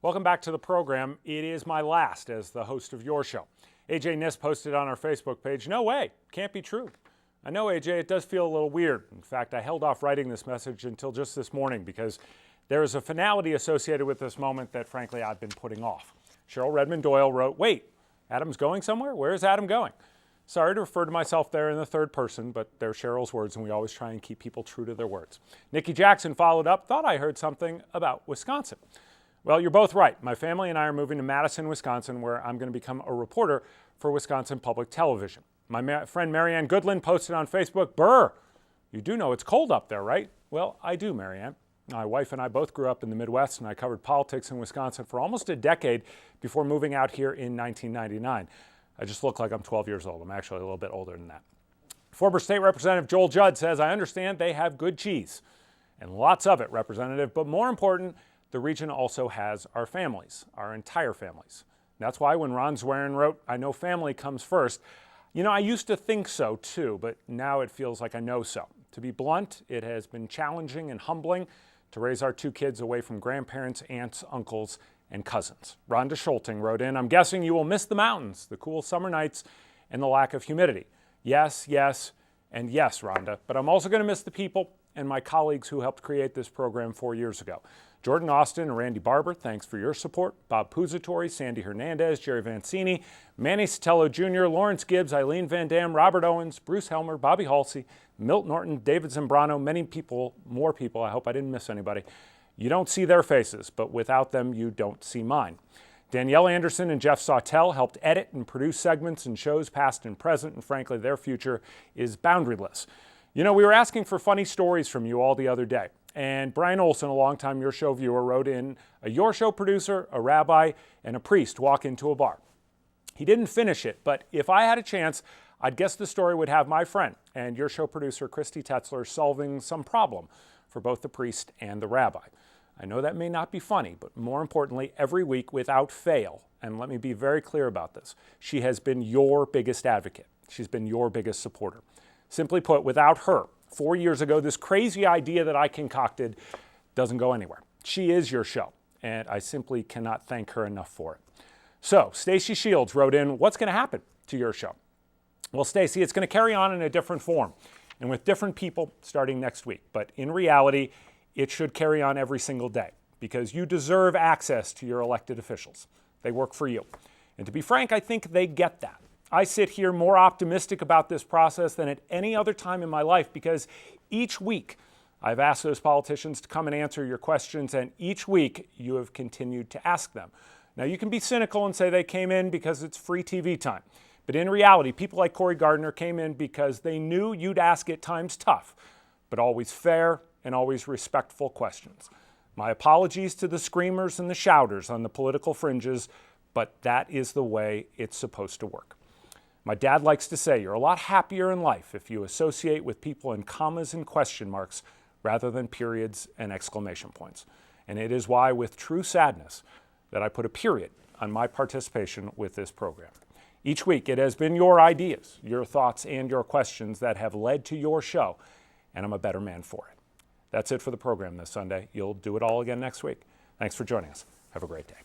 Welcome back to the program. It is my last as the host of your show. AJ Niss posted on our Facebook page, "No way, can't be true." I know, AJ, it does feel a little weird. In fact, I held off writing this message until just this morning because there is a finality associated with this moment that, frankly, I've been putting off. Cheryl Redmond Doyle wrote, "Wait, Adam's going somewhere? Where is Adam going?" Sorry to refer to myself there in the third person, but they're Cheryl's words, and we always try and keep people true to their words. Nikki Jackson followed up, "Thought I heard something about Wisconsin." Well, you're both right. My family and I are moving to Madison, Wisconsin, where I'm going to become a reporter for Wisconsin Public Television. My friend Marianne Goodland posted on Facebook, "Brr, you do know it's cold up there, right?" Well, I do, Marianne. My wife and I both grew up in the Midwest, and I covered politics in Wisconsin for almost a decade before moving out here in 1999. I just look like I'm 12 years old. I'm actually a little bit older than that. Former State Representative Joel Judd says, "I understand they have good cheese." And lots of it, Representative, but more important, the region also has our families, our entire families. That's why when Ron Zwerin wrote, "I know family comes first," I used to think so too, but now it feels like I know so. To be blunt, it has been challenging and humbling to raise our two kids away from grandparents, aunts, uncles, and cousins. Rhonda Schulting wrote in, "I'm guessing you will miss the mountains, the cool summer nights, and the lack of humidity." Yes, yes, and yes, Rhonda, but I'm also going to miss the people and my colleagues who helped create this program 4 years ago. Jordan Austin and Randy Barber, thanks for your support. Bob Puzatori, Sandy Hernandez, Jerry Vancini, Manny Sotelo Jr., Lawrence Gibbs, Eileen Van Dam, Robert Owens, Bruce Helmer, Bobby Halsey, Milt Norton, David Zambrano, many people, more people. I hope I didn't miss anybody. You don't see their faces, but without them, you don't see mine. Danielle Anderson and Jeff Sawtell helped edit and produce segments and shows past and present, and frankly, their future is boundaryless. We were asking for funny stories from you all the other day. And Brian Olson, a longtime Your Show viewer, wrote in, "A Your Show producer, a rabbi, and a priest walk into a bar." He didn't finish it, but if I had a chance, I'd guess the story would have my friend and Your Show producer Christy Tetzler solving some problem for both the priest and the rabbi. I know that may not be funny, but more importantly, every week without fail, and let me be very clear about this, she has been your biggest advocate. She's been your biggest supporter. Simply put, without her, 4 years ago, this crazy idea that I concocted doesn't go anywhere. She is your show, and I simply cannot thank her enough for it. So, Stacy Shields wrote in, "What's going to happen to your show?" Well, Stacy, it's going to carry on in a different form and with different people starting next week. But in reality, it should carry on every single day because you deserve access to your elected officials. They work for you. And to be frank, I think they get that. I sit here more optimistic about this process than at any other time in my life because each week I've asked those politicians to come and answer your questions, and each week you have continued to ask them. Now, you can be cynical and say they came in because it's free TV time. But in reality, people like Cory Gardner came in because they knew you'd ask at times tough, but always fair and always respectful questions. My apologies to the screamers and the shouters on the political fringes, but that is the way it's supposed to work. My dad likes to say you're a lot happier in life if you associate with people in commas and question marks rather than periods and exclamation points. And it is why, with true sadness, that I put a period on my participation with this program. Each week, it has been your ideas, your thoughts, and your questions that have led to your show, and I'm a better man for it. That's it for the program this Sunday. You'll do it all again next week. Thanks for joining us. Have a great day.